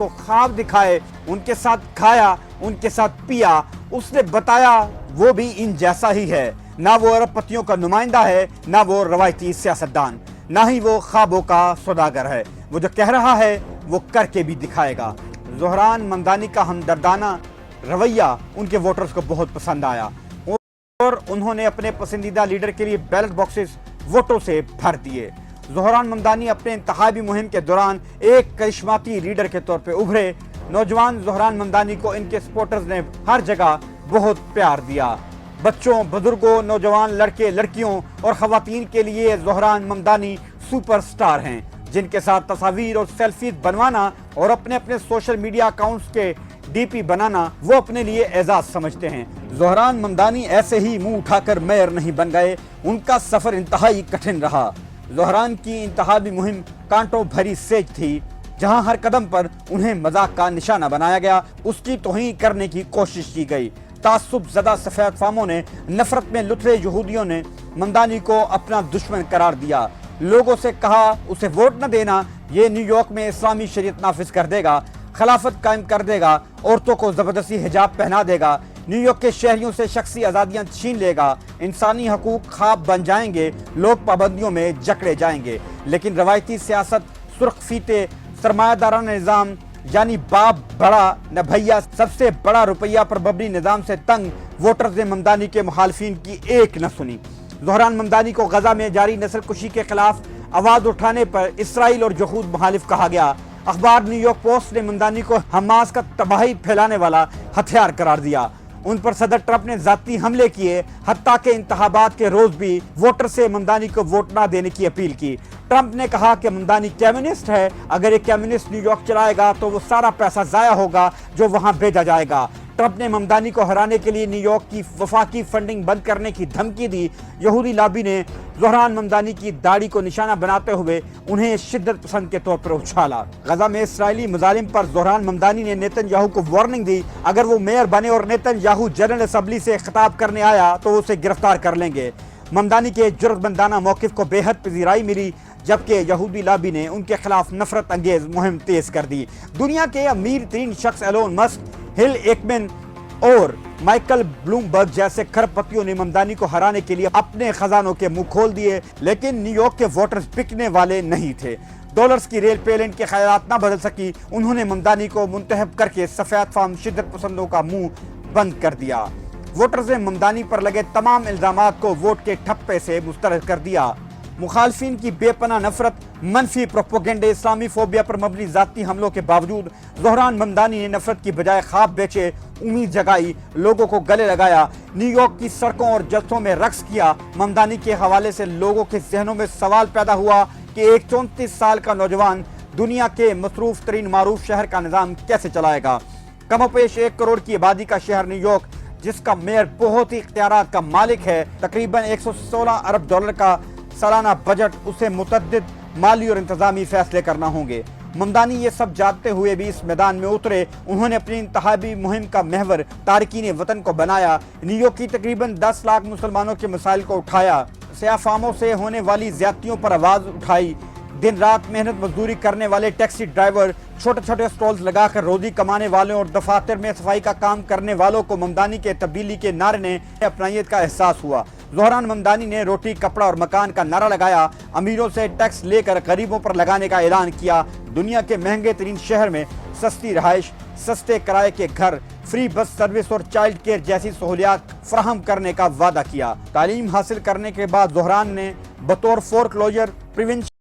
کو خواب دکھائے، ان کے ساتھ کھایا، ان کے ساتھ پیا، اس نے بتایا وہ بھی ان جیسا ہی ہے۔ نہ وہ ارب پتیوں کا نمائندہ ہے، نہ وہ روایتی سیاستدان، نہ ہی وہ خوابوں کا سوداگر ہے۔ وہ جو کہہ رہا ہے وہ کر کے بھی دکھائے گا۔ زہران ممدانی کا ہمدردانہ رویہ ان کے ووٹرز کو بہت پسند آیا اور انہوں نے اپنے پسندیدہ لیڈر کے لیے بیلٹ باکسز ووٹوں سے بھر دیے۔ زہران ممدانی اپنے انتخابی مہم کے دوران ایک کرشماتی لیڈر کے طور پہ ابھرے۔ نوجوان زہران ممدانی کو ان کے سپورٹرز نے ہر جگہ بہت پیار دیا۔ بچوں، بزرگوں، نوجوان لڑکے، لڑکیوں اور خواتین کے لیے زہران ممدانی سپر سٹار ہیں، جن کے ساتھ تصاویر اور سیلفیز بنوانا اور اپنے سوشل میڈیا اکاؤنٹس کے ڈی پی بنانا وہ اپنے لیے اعزاز سمجھتے ہیں۔ زہران ممدانی ایسے ہی منہ اٹھا کر میئر نہیں بن گئے، ان کا سفر انتہائی کٹھن رہا۔ زہران کی انتخابی مہم کانٹوں بھری سیج تھی، جہاں ہر قدم پر انہیں مذاق کا نشانہ بنایا گیا، اس کی توہین کرنے کی کوشش کی گئی۔ تعصب زدہ سفید فاموں نے، نفرت میں لتھڑے یہودیوں نے ممدانی کو اپنا دشمن قرار دیا۔ لوگوں سے کہا اسے ووٹ نہ دینا، یہ نیو یارک میں اسلامی شریعت نافذ کر دے گا، خلافت قائم کر دے گا، عورتوں کو زبردستی حجاب پہنا دے گا، نیو یارک کے شہریوں سے شخصی آزادیاں چھین لے گا، انسانی حقوق خواب بن جائیں گے، لوگ پابندیوں میں جکڑے جائیں گے۔ لیکن روایتی سیاست، سرخ فیتے، سرمایہ دارانہ نظام، یعنی باپ بڑا نہ بھیا، سب سے بڑا روپیہ پر مبنی نظام سے تنگ ووٹرز نے ممدانی کے مخالفین کی ایک نہ سنی۔ زہران ممدانی کو غزہ میں جاری نسل کشی کے خلاف آواز اٹھانے پر اسرائیل اور یہود مخالف کہا گیا۔ اخبار نیو یارک پوسٹ نے ممدانی کو حماس کا تباہی پھیلانے والا ہتھیار قرار دیا۔ ان پر صدر ٹرمپ نے ذاتی حملے کیے، حتیٰ کہ انتخابات کے روز بھی ووٹر سے ممدانی کو ووٹ نہ دینے کی اپیل کی۔ ٹرمپ نے کہا کہ ممدانی کمیونسٹ ہے، اگر ایک کمیونسٹ نیو یارک چلائے گا تو وہ سارا پیسہ ضائع ہوگا جو وہاں بھیجا جائے گا۔ ٹرمپ نے ممدانی کو ہرانے کے لیے نیو یارک کی وفاقی فنڈنگ بند کرنے کی دھمکی دی۔ یہودی لابی نے زہران ممدانی کی داڑھی کو نشانہ بناتے ہوئے انہیں شدت پسند کے طور پر اچھالا۔ غزہ میں اسرائیلی مظالم پر زہران ممدانی نے نیتن یاہو کو وارننگ دی، اگر وہ میئر بنے اور نیتن یاہو جنرل اسمبلی سے خطاب کرنے آیا تو اسے گرفتار کر لیں گے۔ ممدانی کے جرأت مندانہ موقف کو بے حد پذیرائی ملی، جبکہ یہودی لابی نے ان کے خلاف نفرت انگیز مہم تیز کر دی۔ دنیا کے امیر ترین شخص ایلون مسک، ہل ایکمن اور مائیکل بلومبرگ جیسے کھرب پتیوں نے ممدانی کو ہرانے کے لیے اپنے خزانوں کے منہ کھول دیے، لیکن نیو یارک کے ووٹرز بکنے والے نہیں تھے۔ ڈالرز کی ریل پیلنٹ کے خیالات نہ بدل سکی، انہوں نے ممدانی کو منتخب کر کے سفید فام شدت پسندوں کا منہ بند کر دیا۔ ووٹرز نے ممدانی پر لگے تمام الزامات کو ووٹ کے ٹھپے سے مسترد کر دیا۔ مخالفین کی بے پناہ نفرت، منفی پروپیگنڈے، اسلامی فوبیا پر مبنی ذاتی حملوں کے باوجود زہران ممدانی نے نفرت کی بجائے خواب بیچے، امید جگائی، لوگوں کو گلے لگایا، نیو یارک کی سڑکوں اور جلسوں میں رقص کیا۔ ممدانی کے حوالے سے لوگوں کے ذہنوں میں سوال پیدا ہوا کہ ایک 34 سال کا نوجوان دنیا کے مصروف ترین معروف شہر کا نظام کیسے چلائے گا۔ کم و بیش 1 کروڑ کی آبادی کا شہر نیو یارک، جس کا میئر بہت ہی اختیارات کا مالک ہے، تقریباً 116 ارب ڈالر کا سالانہ بجٹ، اسے متعدد مالی اور انتظامی فیصلے کرنا ہوں گے۔ ممدانی یہ سب جانتے ہوئے بھی اس میدان میں اترے۔ انہوں نے اپنی انتخابی مہم کا محور تارکین وطن کو بنایا، نیو یارک کی تقریباً 10 لاکھ مسلمانوں کے مسائل کو اٹھایا، سیاہ فاموں سے ہونے والی زیادتیوں پر آواز اٹھائی۔ دن رات محنت مزدوری کرنے والے ٹیکسی ڈرائیور، چھوٹے چھوٹے سٹالز لگا کر روزی کمانے والوں اور دفاتر میں صفائی کا کام کرنے والوں کو ممدانی کے تبدیلی کے نعرے نے اپنائیت کا احساس ہوا۔ زہران ممدانی نے روٹی، کپڑا اور مکان کا نعرہ لگایا، امیروں سے ٹیکس لے کر غریبوں پر لگانے کا اعلان کیا، دنیا کے مہنگے ترین شہر میں سستی رہائش، سستے کرائے کے گھر، فری بس سروس اور چائلڈ کیئر جیسی سہولیات فراہم کرنے کا وعدہ کیا۔ تعلیم حاصل کرنے کے بعد زہران نے بطور فورکلوجر پریونشن